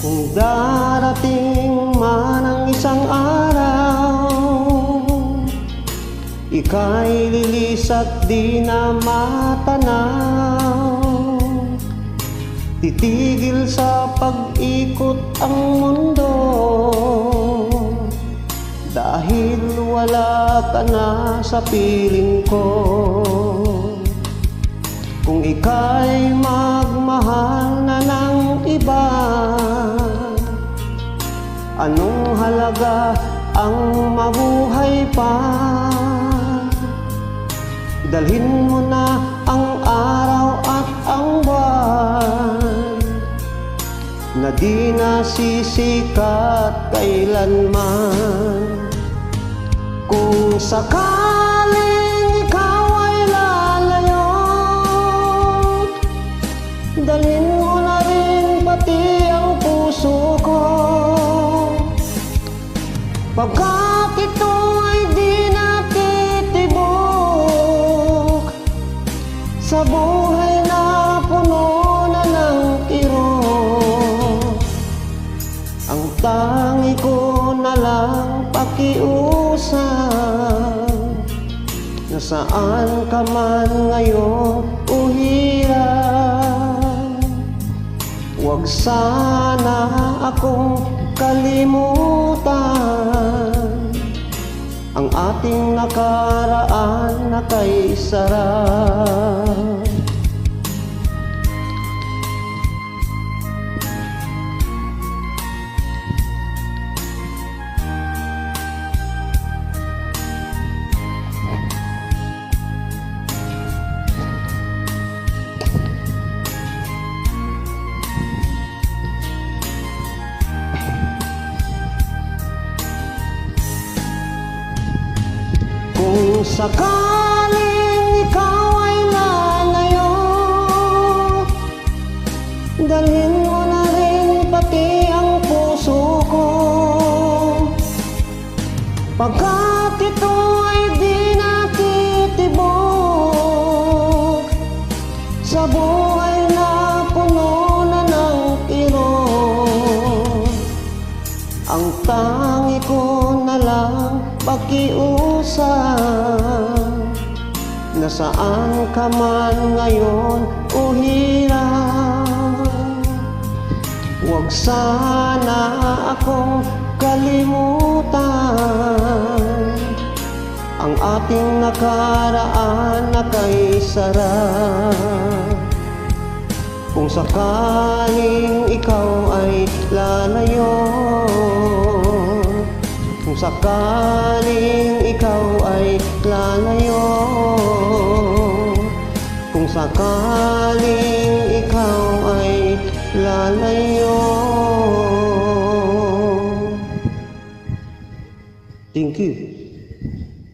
Kung darating man ang isang araw, ika'y lilis at di na matanaw. Titigil sa pag-ikot ang mundo, dahil wala ka na sa piling ko. Kung ika'y magmahal na ng iba, anong halaga ang mabuhay pa? Dalhin mo na ang araw at ang buwan, na di nasisikat kailanman. Kung sakaling ikaw ay lalayo, dalhin mo na rin pati ang puso ko, pagkat ito ay di natitibok sa buhay na puno na ng kirot. Ang tangi ko na lang pakiusap, na saan ka man ngayon o hirap, huwag sana akong kalimutan ang ating nakaraan na kay sarap. Kung sakaling ikaw ay lalayo, dalhin mo na rin pati ang puso ko, pagkat ito ay di natitibok sa buhay na puno na ng kirot. Ang tangi ko na lang pakiusap, na saan ka man ngayon o hirap, huwag sana akong kalimutan ang ating nakaraan na kay sarap. Kung sakaling ikaw ay lalayo, kung sakaling ikaw ay lalayo, kung sakaling ikaw ay lalayo. Thank you.